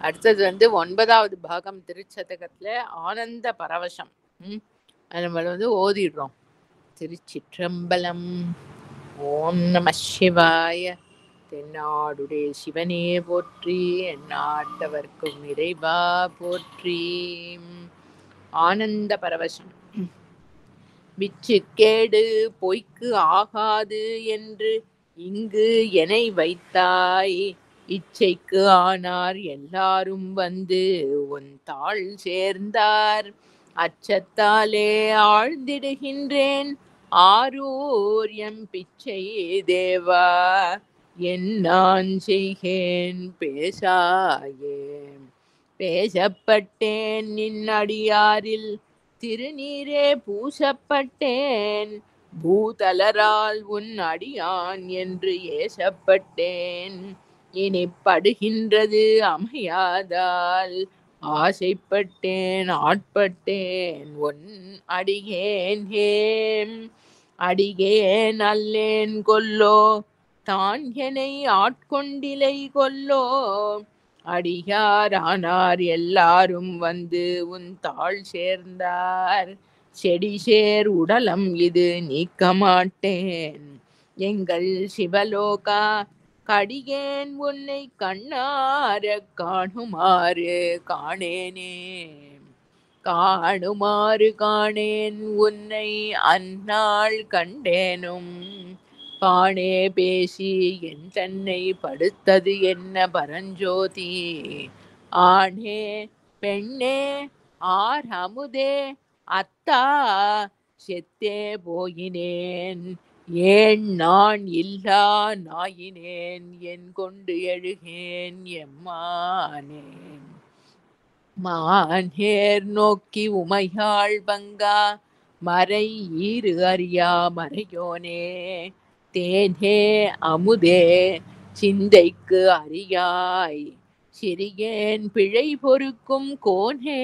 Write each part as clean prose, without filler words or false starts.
அடுத்தது 9வது பாகம் திருச்சதகத்துல ஆனந்த பரவசம். அது நம்ம ஓதிடுறோம். திருச்சிற்றம்பலம். ஓம் நம சிவாய. தென்னாடுடைய சிவனே போற்றி, எந்நாட்டவர்க்கும் இறைவா போற்றி. ஆனந்த பரவசம். விச்சுக்கேடு பொய்க்கு ஆகாது என்று இங்கு எனை வைத்தாய், இச்சைக்கு ஆனார் எல்லாரும் வந்து உன் தாள் சேர்ந்தார். அச்சத்தாலே ஆழ்ந்திடுகின்றேன் ஆரூர் எம் பிச்சை தேவா, என் நான் செய்கேன் பேசாயே. பேசப்பட்டேன் நின் அடியாரில் திருநீரே பூசப்பட்டேன், பூதலரால் உன் அடியான் என்று ஏசப்பட்டேன். இனி படுகின்றது அமையாதால் ஆசைப்பட்டேன் ஆட்பட்டேன் உன் அடியேன் ஹேம். அடியேன் அல்லேன் கொல்லோ தான் எனை ஆட்கொண்டிலை கொல்லோ, அடியார் ஆனார் எல்லாரும் வந்து உன் தாள் சேர்ந்தார். செடி சேர் உடலம் இது நீக்க மாட்டேன் எங்கள் சிவலோகா, கடியேன் உன்னை கண்ணார காணுமாறு காணேனே. காணுமாறு காணேன் உன்னை அந்நாள் கண்டேனும், பானே பேசி என் தன்னை படுத்தது என்ன பரஞ்சோதி. ஆணே பெண்ணே ஆர் அமுதே அத்தா செத்தே போயினேன், ஏன் நான் இல்லா நாயினேன் என் கொண்டு எழுகேன் எம்மானே. மானேர் நோக்கி உமையாள் பங்கா மறை ஈறு அறியா மறையோனே, தேனே அமுதே சிந்தைக்கு அறியாய் சிறியேன் பிழை பொறுக்கும் கோனே.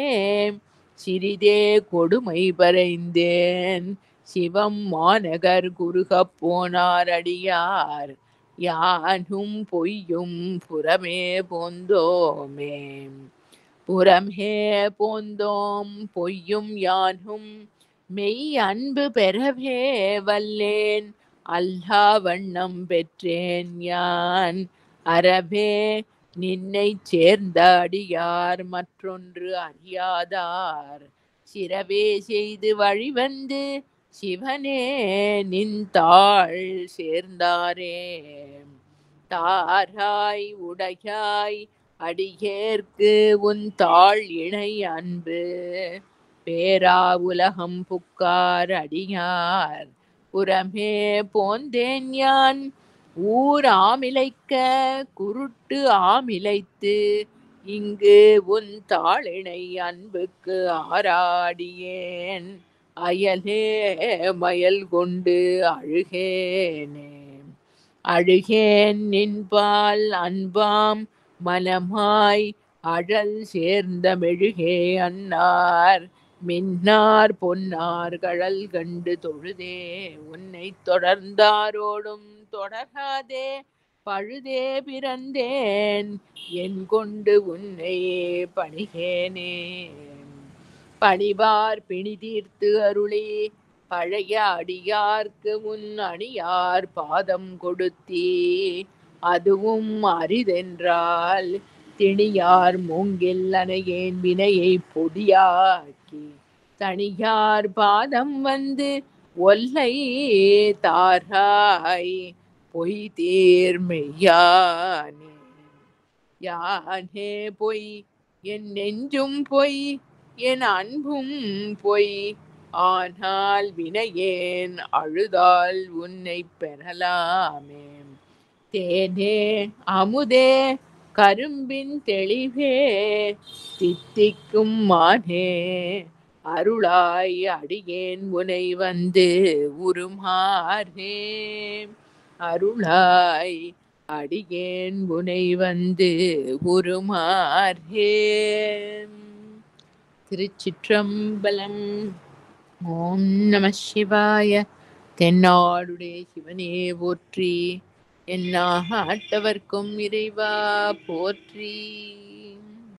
சிறிதே கொடுமை பறைந்தேன் சிவம் மாநகர் குறுகப் போனார் அடியார், யானும் பொய்யும் புறமே போந்தோமே. புறமே போந்தோம் பொய்யும் யானும் மெய் அன்பு பெறவே வல்லேன், அல்லா வண்ணம் பெற்றேன் யான் அறவே நின்னை சேர்ந்த அடியார் மற்றொன்று அறியாதார். சிறவே செய்து வழிவந்து சிவனே நின் தாள் சேர்ந்தாரே. தாராய் உடையாய் அடியேற்கு உன் தாள் இணை அன்பு, பேரா உலகம் புக்கார் அடியார் புறமே போந்தேன் யான். ஊர் ஆமிலைக்க குருட்டு ஆமிலைத்து இங்கு உன் தாளிணை அன்புக்கு ஆராடியேன், அயலே மயல் கொண்டு அழுகேனே. அழுகேன் நின்பால் அன்பாம் மனமாய் அழல் சேர்ந்த மெழுகே அன்னார், மின்னார் பொன்னார் கழல் கண்டு தொழுதே உன்னை தொடர்ந்தாரோடும் தொடராதே பழுதே பிறந்தேன் என் கொண்டு உன்னை பணிகேனே. பணிவார் பிணி தீர்த்து அருளி பழைய அடியார்க்கு முன் அணியார் பாதம் கொடுத்தீ, அதுவும் அரிதென்றால் திணியார் மூங்கில் அணையேன் வினையை பொடியாக்கி, தனியார் பாதம் வந்து ஒல்லை தாராய் பொய் தீர்மெய்யானே. யானே பொய் என் நெஞ்சும் பொய் என் அன்பும் பொய், ஆனால் வினையேன் அழுதால் உன்னை பெறலாமே. தேனே அமுதே கரும்பின் தெளிவே தித்திக்கும் மானே, அருளாய் அடியேன் உனை வந்து உருமாறே. அருளாய் அடியேன் உனை வந்து உருமாறே. திருச்சிற்றம்பலம். ஓம் நம சிவாய. தென்னாடுடைய சிவனே போற்றி, எந்நாட்டவர்க்கும் இறைவா போற்றி.